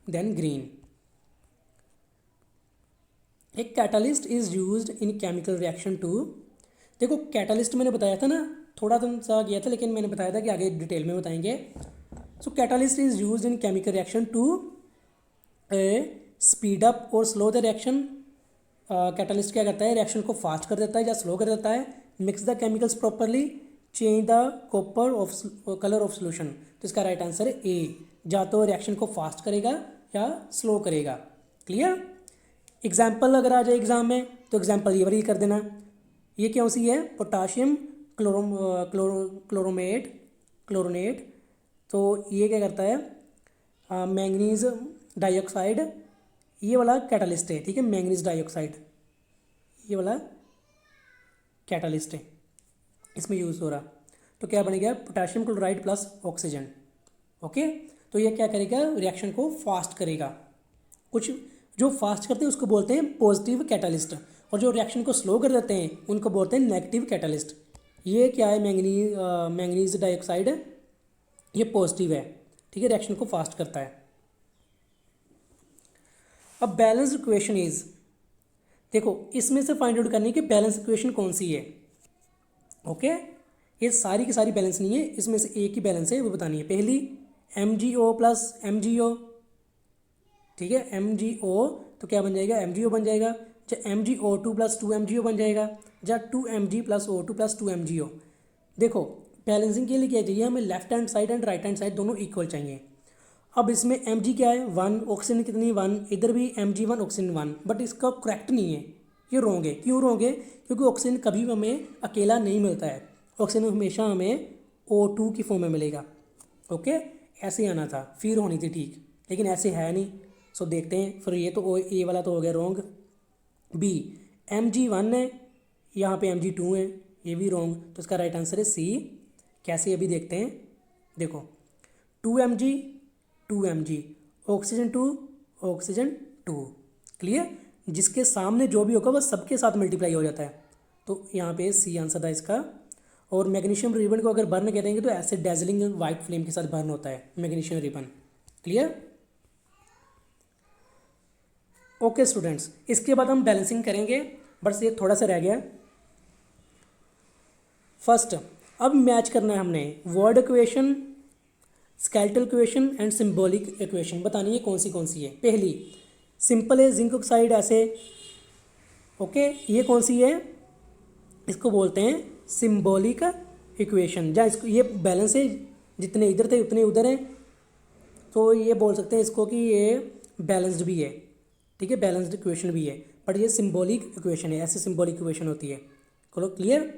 देन ग्रीन। एक catalyst is used in chemical reaction to, देखो कैटालिस्ट मैंने बताया था ना, थोड़ा सा गया था लेकिन मैंने बताया था कि आगे डिटेल में बताएंगे। So catalyst is used in chemical reaction to speed up और स्लो द रिएक्शन। कैटालिस्ट क्या करता है, रिएक्शन को फास्ट कर देता है या स्लो कर देता है। Mix the chemicals properly, change the copper of colour of solution. तो इसका राइट आंसर है ए, या तो रिएक्शन को फास्ट करेगा या स्लो करेगा। क्लियर। एग्जाम्पल अगर आ जाए एग्जाम में तो एग्जाम्पल ये वाली कर देना। ये कौन सी है, पोटाशियम क्लोरोनेट। तो ये क्या करता है, मैंगनीज डाइऑक्साइड, ये वाला कैटालिस्ट है, ठीक है, मैंगनीज डाइऑक्साइड ये वाला कैटालिस्ट है, इसमें यूज़ हो रहा। तो क्या बनेगा, potassium chloride plus oxygen. Okay, तो ये क्या करेगा, रिएक्शन को फास्ट करेगा। कुछ जो फास्ट करते हैं उसको बोलते हैं पॉजिटिव कैटालिस्ट, और जो रिएक्शन को स्लो कर देते हैं उनको बोलते हैं नेगेटिव कैटालिस्ट। ये क्या है, मैंगनीज डाइऑक्साइड, ये पॉजिटिव है, ठीक है, रिएक्शन को फास्ट करता है। अब बैलेंस इक्वेशन इज, देखो इसमें से फाइंड आउट करनी है कि बैलेंस इक्वेशन कौन सी है। ओके, ये सारी की सारी बैलेंस नहीं है, इसमें से एक ही बैलेंस है, वो बतानी है। पहली MgO प्लस MgO, ठीक है, MgO तो क्या बन जाएगा, MgO बन जाएगा, या MgO2 प्लस 2MgO बन जाएगा, या 2Mg plus O2 plus 2MgO। देखो बैलेंसिंग के लिए क्या चाहिए हमें, left hand side and right hand side दोनों इक्वल चाहिए। अब इसमें Mg क्या है 1, ऑक्सीजन कितनी 1, इधर भी Mg1 ऑक्सीजन 1, बट इसका करेक्ट नहीं है, ये रॉन्ग है। क्यों रॉन्ग है, क्योंकि ऑक्सीजन कभी भी हमें अकेला नहीं मिलता है, ऑक्सीजन हमेशा हमें O2 की फॉर्म में मिलेगा। ओके, ऐसे आना था, फिर होनी थी ठीक, लेकिन ऐसे है नहीं। सो देखते हैं फिर, ये तो ए वाला तो हो गया रॉन्ग। बी Mg1 है, यहाँ पे Mg2 है, ये भी रॉन्ग, तो इसका राइट आंसर है सी। कैसे अभी देखते हैं, देखो 2Mg 2Mg, oxygen 2 oxygen 2। Clear, जिसके सामने जो भी होगा वह सबके साथ मल्टीप्लाई हो जाता है, तो यहाँ पे सी आंसर था इसका। और मैग्नीशियम रिबन को अगर बर्न करेंगे तो ऐसे डेजलिंग वाइट फ्लेम के साथ बर्न होता है magnesium ribbon. Clear. Okay students, इसके बाद हम बैलेंसिंग करेंगे, बस ये थोड़ा सा रह गया। फर्स्ट अब मैच करना है हमने word equation, skeletal equation and symbolic equation बतानी है कौन सी है। पहली सिंपल है, जिंक ऑक्साइड ऐसे। ओके, ये कौन सी है, इसको बोलते हैं सिंबॉलिक इक्वेशन, जहाँ इसको ये बैलेंस है, जितने इधर थे उतने उधर हैं, तो ये बोल सकते हैं इसको कि ये बैलेंस्ड भी है, ठीक है, बैलेंस्ड इक्वेशन भी है, बट ये सिंबॉलिक इक्वेशन है, ऐसे सिंबॉलिक इक्वेशन होती है। चलो क्लियर।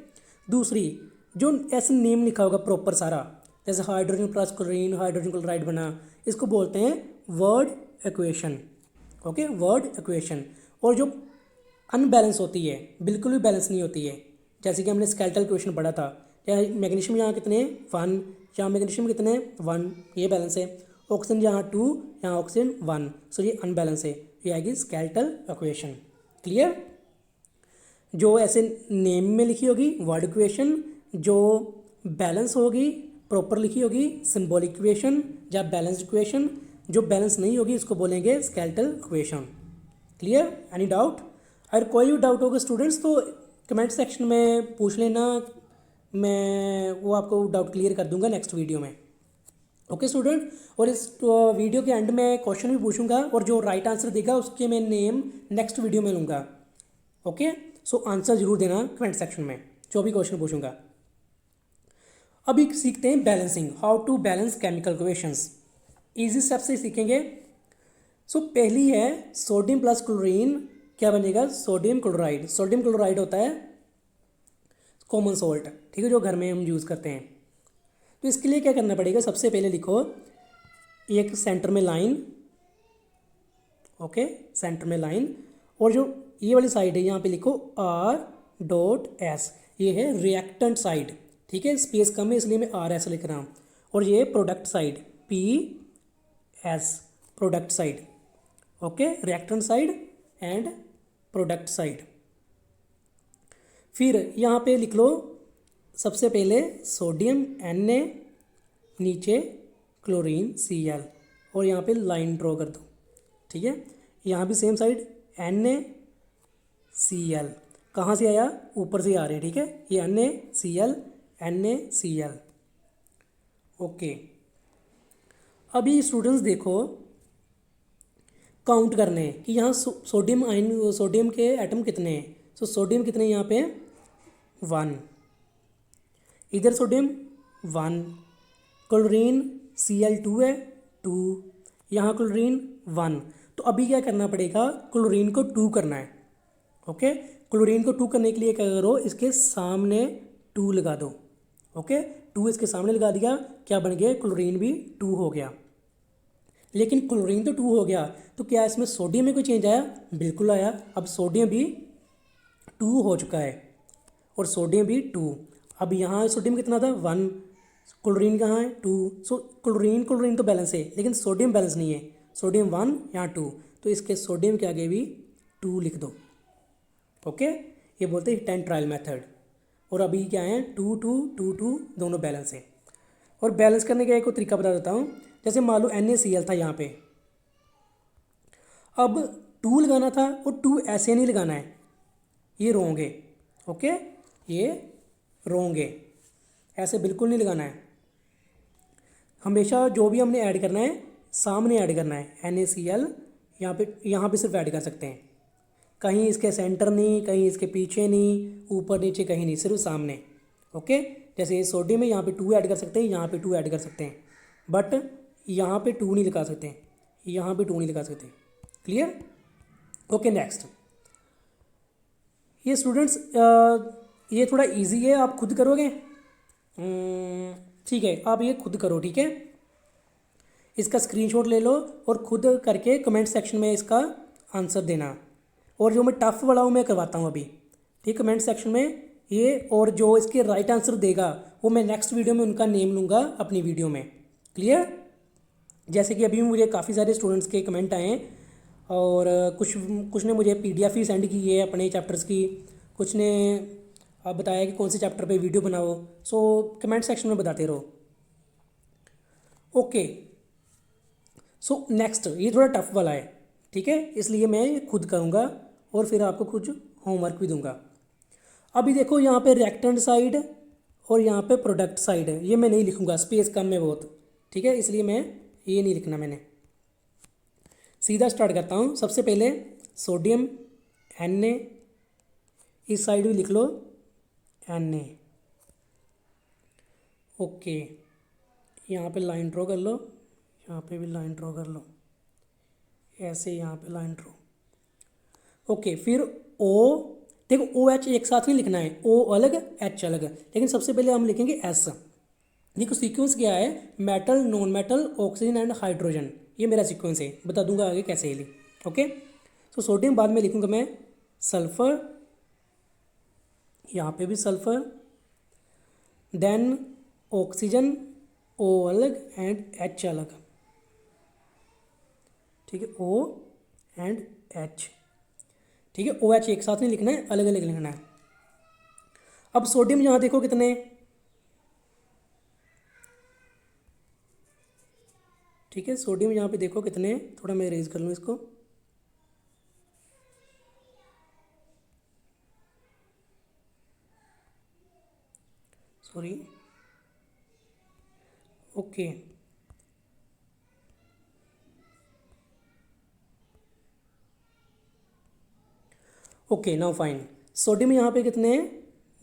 दूसरी, जो ऐसे नेम लिखा होगा प्रॉपर सारा, जैसे hydrogen plus chlorine, hydrogen chloride बना, इसको बोलते हैं word equation. Okay, word equation. और जो अनबैलेंस होती है, बिल्कुल भी बैलेंस नहीं होती है, जैसे कि हमने स्केलेटल इक्वेशन पढ़ा था, या मैग्नीशियम यहाँ कितने 1, यहाँ मैग्नीशियम कितने 1, ये बैलेंस है, ऑक्सीजन यहाँ 2, यहाँ ऑक्सीजन 1, सो ये अनबैलेंस है, ये आएगी स्केलेटल इक्वेशन। क्लियर। जो ऐसे नेम में लिखी होगी वर्ड इक्वेशन, जो बैलेंस होगी प्रॉपर लिखी होगी सिंबॉलिक इक्वेशन या बैलेंस्ड इक्वेशन, जो बैलेंस नहीं होगी उसको बोलेंगे skeletal equation. Clear. Any doubt, अगर कोई भी डाउट होगा स्टूडेंट्स तो कमेंट सेक्शन में पूछ लेना, मैं वो आपको डाउट क्लियर कर दूंगा नेक्स्ट वीडियो में। ओके स्टूडेंट, और इस वीडियो के एंड में क्वेश्चन भी पूछूंगा, और जो राइट आंसर देगा उसके मैं नेम नेक्स्ट वीडियो में लूँगा। ओके, सो आंसर जरूर देना कमेंट सेक्शन में जो भी क्वेश्चन पूछूंगा। अभी सीखते हैं balancing, how to balance chemical equations. Easy step से सीखेंगे। सो पहली है सोडियम प्लस क्लोरीन, क्या बनेगा सोडियम क्लोराइड। सोडियम क्लोराइड होता है कॉमन सॉल्ट, ठीक है, जो घर में हम यूज़ करते हैं। तो इसके लिए क्या करना पड़ेगा, सबसे पहले लिखो एक सेंटर में लाइन, ओके, सेंटर में लाइन, और जो ये वाली साइड है यहाँ पे लिखो R.S, ये है रिएक्टेंट साइड, ठीक है, स्पेस कम है इसलिए मैं RS लिख रहा हूँ। और ये product side PS, product side, okay, reactant side and product side. फिर यहाँ पे लिख लो सबसे पहले सोडियम Na, नीचे क्लोरीन Cl, और यहाँ पे लाइन ड्रॉ कर दो, ठीक है। यहाँ भी सेम साइड NaCl, कहाँ से आया, ऊपर से आ रहे हैं, ठीक है। ये NaCl, NaCl। ओके, अभी स्टूडेंट्स देखो काउंट करने हैं कि यहाँ सोडियम के एटम कितने हैं। सो सोडियम कितने यहाँ पे 1, इधर सोडियम 1, क्लोरीन Cl2 है 2, यहाँ क्लोरीन 1। तो अभी क्या करना पड़ेगा, क्लोरीन को 2 करना है। ओके, क्लोरीन को 2 करने के लिए क्या करो, इसके सामने 2 लगा दो। ओके, 2 इसके सामने लगा दिया, क्या बन गया, क्लोरीन भी 2 हो गया। लेकिन क्लोरीन तो 2 हो गया, तो क्या इसमें सोडियम में कोई चेंज आया, बिल्कुल आया। अब सोडियम भी 2 हो चुका है और सोडियम भी 2। अब यहाँ सोडियम कितना था 1, क्लोरीन कहाँ है 2। सो क्लोरीन तो बैलेंस है, लेकिन सोडियम बैलेंस नहीं है। सोडियम 1 यहाँ 2, तो इसके सोडियम के आगे भी 2 लिख दो। ओके, ये बोलते हैं हिट एंड ट्रायल मेथड। और अभी क्या है 2 2 2 2 दोनों बैलेंस है। और बैलेंस करने का एक तरीका बता देता हूँ। जैसे मान लो NaCl था यहाँ पे, अब 2 लगाना था और 2 ऐसे नहीं लगाना है, ये रॉन्ग है। ओके, ये रॉन्ग है, ऐसे बिल्कुल नहीं लगाना है। हमेशा जो भी हमने ऐड करना है सामने ऐड करना है। NaCl यहाँ पे सिर्फ ऐड कर सकते हैं, कहीं इसके सेंटर नहीं, कहीं इसके पीछे नहीं, ऊपर नीचे कहीं नहीं, सिर्फ सामने। ओके, जैसे ये सोडियम है, यहाँ पे 2 ऐड कर सकते हैं, यहाँ पे 2 ऐड कर सकते हैं, बट यहाँ पे 2 नहीं लगा सकते, यहाँ पे 2 नहीं लगा सकते। क्लियर? Okay, next. ये स्टूडेंट्स ये थोड़ा इजी है, आप खुद करोगे, ठीक है, आप ये खुद करो, ठीक है। इसका स्क्रीनशॉट ले लो और खुद करके कमेंट सेक्शन में इसका आंसर देना। और जो मैं टफ वाला हूँ मैं करवाता हूँ अभी, ठीक, कमेंट सेक्शन में ये। और जो इसके राइट आंसर देगा वो मैं नेक्स्ट वीडियो में उनका नेम लूँगा अपनी वीडियो में। क्लियर? जैसे कि अभी मुझे काफ़ी सारे स्टूडेंट्स के कमेंट आए हैं, और कुछ ने मुझे PDF ही सेंड की है अपने चैप्टर्स की, कुछ ने बताया कि कौन से चैप्टर पे वीडियो बनाओ। सो कमेंट सेक्शन में बताते रहो। ओके, सो नेक्स्ट, ये थोड़ा टफ वाला है, ठीक है, इसलिए मैं खुद करूँगा और फिर आपको कुछ होमवर्क भी दूंगा। अभी देखो यहाँ पे रिएक्टेंट साइड और यहाँ पे प्रोडक्ट साइड है, ये मैं नहीं लिखूँगा, स्पेस कम है बहुत, ठीक है, इसलिए मैं ये नहीं लिखना। मैंने सीधा स्टार्ट करता हूँ। सबसे पहले सोडियम Na, इस साइड भी लिख लो Na। ओके, यहाँ पे लाइन ड्रॉ कर लो, यहाँ पे भी लाइन ड्रॉ कर लो, ऐसे यहाँ पे लाइन ड्रॉ। ओके, फिर O, देखो OH एक साथ नहीं लिखना है, O अलग H अलग, लेकिन सबसे पहले हम लिखेंगे S। देखो सीक्वेंस क्या है, metal, non metal, oxygen and hydrogen, ये मेरा सीक्वेंस है, बता दूंगा आगे कैसे है। ओके, सो सोडियम बाद में लिखूंगा मैं सल्फर, यहाँ पे भी सल्फर, देन ऑक्सीजन, O अलग एंड H अलग, ठीक है, O एंड H, ठीक है। OH एक साथ नहीं लिखना है, अलग अलग लिखना है। अब सोडियम यहाँ देखो कितने, ठीक है, सोडियम यहाँ पे देखो कितने, थोड़ा मैं इरेज कर लूँ इसको। Sorry, okay, okay, now fine. Sodium यहाँ पे कितने हैं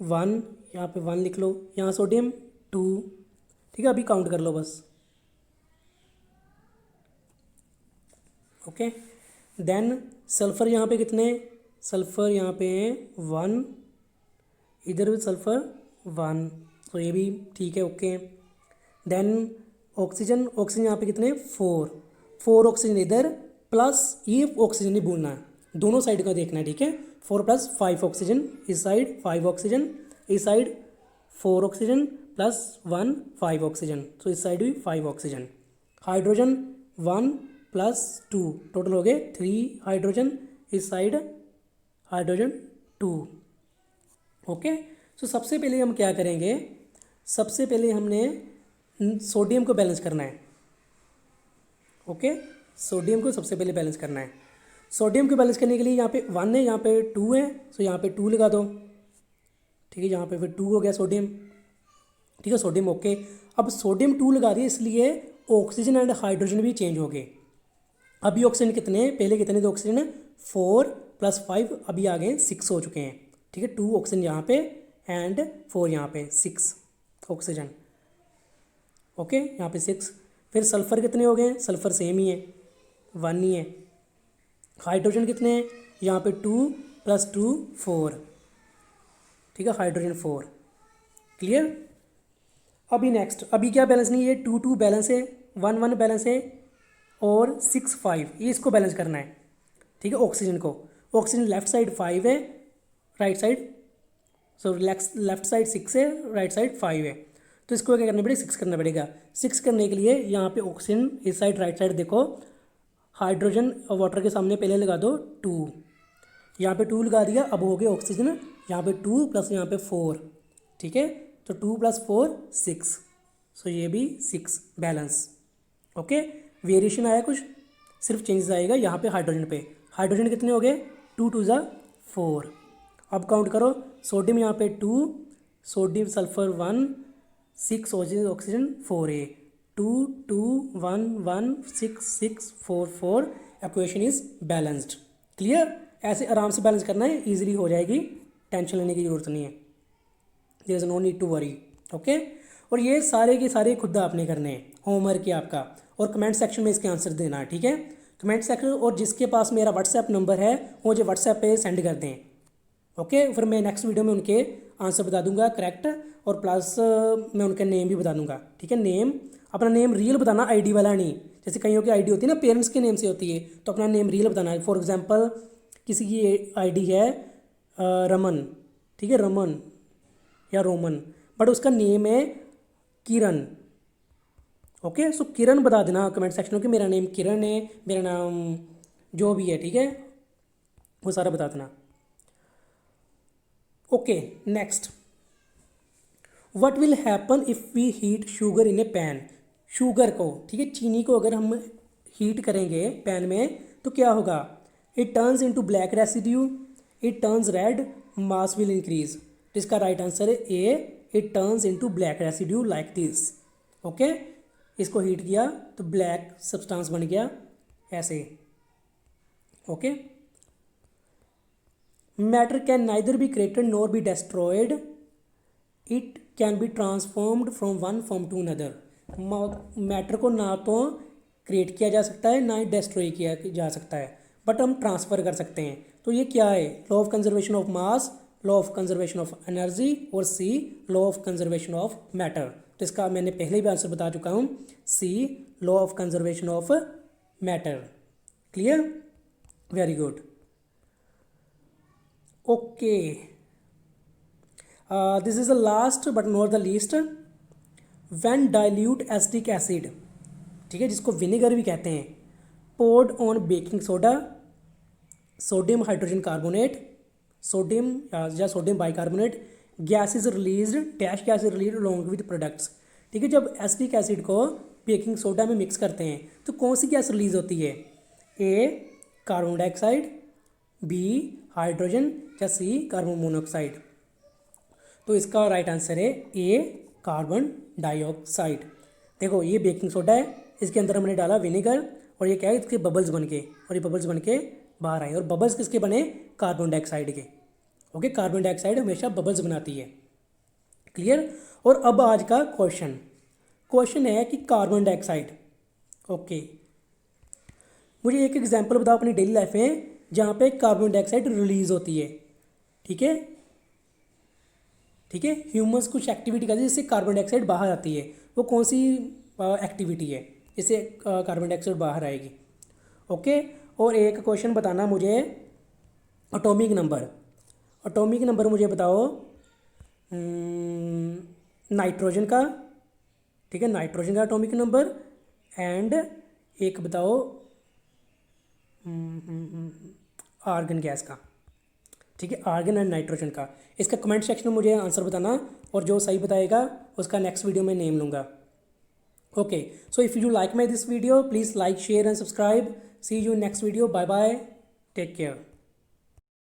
1, यहाँ पे 1 लिख लो, यहाँ सोडियम 2, ठीक है, अभी काउंट कर लो बस। ओके, देन सल्फ़र यहाँ पे कितने, सल्फ़र यहाँ पे हैं 1, इधर भी सल्फ़र 1, तो ये भी ठीक है। ओके, देन ऑक्सीजन, ऑक्सीजन यहाँ पे कितने 4 ऑक्सीजन इधर, प्लस ये ऑक्सीजन नहीं भूलना है, दोनों साइड का देखना है, ठीक है। 4 + 5 ऑक्सीजन इस साइड, 5 ऑक्सीजन इस साइड, 4 ऑक्सीजन प्लस 1 5 ऑक्सीजन, तो इस साइड भी 5 ऑक्सीजन। हाइड्रोजन 1 + 2, टोटल हो गए 3 हाइड्रोजन, इस साइड हाइड्रोजन 2। ओके, सो सबसे पहले हम क्या करेंगे, सबसे पहले हमने सोडियम को बैलेंस करना है। ओके, सोडियम को सबसे पहले बैलेंस करना है। सोडियम को बैलेंस करने के लिए यहाँ पे 1 है, यहाँ पे 2 है, सो यहाँ पे 2 लगा दो। ठीक है, यहाँ पे फिर 2 हो गया सोडियम। ठीक है, सोडियम ओके। अब सोडियम 2 लगा दिए, इसलिए ऑक्सीजन एंड हाइड्रोजन भी चेंज हो गए। अभी ऑक्सीजन कितने, पहले कितने थे ऑक्सीजन, 4 + 5, अभी आ गए 6 हो चुके हैं। ठीक है, 2 ऑक्सीजन यहाँ पे एंड 4 यहाँ पे, 6 ऑक्सीजन। ओके, यहाँ पे 6। फिर सल्फ़र कितने हो गए, सल्फ़र सेम ही है, 1 ही है। हाइड्रोजन कितने हैं, यहाँ पे 2 + 2 4। ठीक है, हाइड्रोजन 4। क्लियर। अभी नेक्स्ट, अभी क्या बैलेंस नहीं है, 2 2 बैलेंस है, 1 1 बैलेंस है और 6 5, ये इसको बैलेंस करना है। ठीक है, ऑक्सीजन को, ऑक्सीजन लेफ्ट साइड 5 है, राइट साइड लेफ्ट साइड 6 है, राइट साइड 5 है। तो इसको क्या करना पड़ेगा, 6 करना पड़ेगा। 6 करने के लिए यहाँ पे ऑक्सीजन इस साइड राइट साइड देखो, हाइड्रोजन वाटर के सामने पहले लगा दो 2, यहाँ पे 2 लगा दिया। अब हो गया ऑक्सीजन, यहाँ पे 2 प्लस यहाँ पे 4। ठीक है, तो 2 + 4 6, सो ये भी 6 बैलेंस। ओके, वेरिएशन आया कुछ, सिर्फ चेंजेस आएगा यहाँ पे हाइड्रोजन पे। हाइड्रोजन कितने हो गए, 2 2 = 4। अब काउंट करो, सोडियम यहाँ पे 2, सोडियम सल्फर 1, 6 ऑक्सीजन 4 है, 2 2 1 1 6 6 4 4, इक्वेशन इज बैलेंस्ड। क्लियर। ऐसे आराम से बैलेंस करना है, इजीली हो जाएगी, टेंशन लेने की ज़रूरत नहीं है, there is no need to worry. Okay, और ये सारे के सारे खुद आपने करने हैं, होमवर्क है आपका, और कमेंट सेक्शन में इसके आंसर देना है। ठीक है, कमेंट सेक्शन, और जिसके पास मेरा व्हाट्सएप नंबर है वो मुझे व्हाट्सएप पे सेंड कर दें। ओके, फिर मैं नेक्स्ट वीडियो में उनके आंसर बता दूंगा करेक्ट, और प्लस मैं उनका नेम भी बता दूंगा। ठीक है, नेम, अपना नेम रियल बताना, आईडी वाला नहीं। जैसे कईयों की आईडी होती है ना, पेरेंट्स के नेम से होती है, तो अपना नेम रियल बताना है। फॉर एग्जांपल किसी की आईडी है रमन, ठीक है, रमन या रोमन, बट उसका नेम है किरण। ओके, सो किरण बता देना कमेंट सेक्शन में कि मेरा नेम किरण है, मेरा नाम जो भी है। ठीक है, वो सारा बता देना। Okay, next, what will happen if we heat sugar in a pan. Sugar को, ठीक है, चीनी को अगर हम हीट करेंगे पैन में तो क्या होगा, it turns into black residue, it turns red, mass will increase. इसका राइट आंसर है A, it turns into black residue like this. Okay, इसको हीट किया तो ब्लैक सब्सटेंस बन गया ऐसे। Okay, matter can neither be created nor be destroyed, it can be transformed from one form to another. Matter को ना तो create किया जा सकता है, ना ही डिस्ट्रॉय किया जा सकता है, बट हम ट्रांसफ़र कर सकते हैं। तो ये क्या है, law of conservation of mass, law of conservation of energy, और C law of conservation of matter. तो इसका मैंने पहले भी आंसर बता चुका हूँ, C law of conservation of matter. Clear, very good. Okay, this is the last but not the least, when dilute acetic acid, ठीक है, जिसको विनेगर भी कहते हैं, poured on baking soda, sodium hydrogen carbonate, sodium या sodium bicarbonate, gas is release, dash gas is release along with products. ठीक है, जब एसिटिक एसिड को बेकिंग सोडा में मिक्स करते हैं तो कौन सी गैस रिलीज होती है, ए कार्बन डाइऑक्साइड, बी हाइड्रोजन, या सी कार्बन मोनोऑक्साइड। तो इसका राइट आंसर है ए कार्बन डाइऑक्साइड। देखो ये बेकिंग सोडा है, इसके अंदर हमने डाला विनेगर, और ये क्या है, इसके बबल्स बन के, और ये बबल्स बन के बाहर आए, और बबल्स किसके बने, कार्बन डाइऑक्साइड के। ओके, कार्बन डाइऑक्साइड हमेशा बबल्स बनाती है। क्लियर। और अब आज का क्वेश्चन है कि कार्बन डाइऑक्साइड, ओके, मुझे एक एग्जांपल बताओ अपनी डेली लाइफ में जहाँ पे कार्बन डाइऑक्साइड रिलीज होती है। ठीक है, ठीक है, ह्यूमंस कुछ एक्टिविटी करते हैं जिससे कार्बन डाइऑक्साइड बाहर आती है, वो कौन सी एक्टिविटी है जिससे कार्बन डाइऑक्साइड बाहर आएगी। ओके, और एक क्वेश्चन बताना मुझे, एटॉमिक नंबर मुझे बताओ नाइट्रोजन का, ठीक है, नाइट्रोजन का एटॉमिक नंबर, एंड एक बताओ आर्गन गैस का। ठीक है, आर्गन एंड नाइट्रोजन का। इसका कमेंट सेक्शन में मुझे आंसर बताना, और जो सही बताएगा उसका नेक्स्ट वीडियो में नेम लूँगा। Okay, so if you like my this video, please like, share and subscribe. See you in next video. Bye bye. Take care.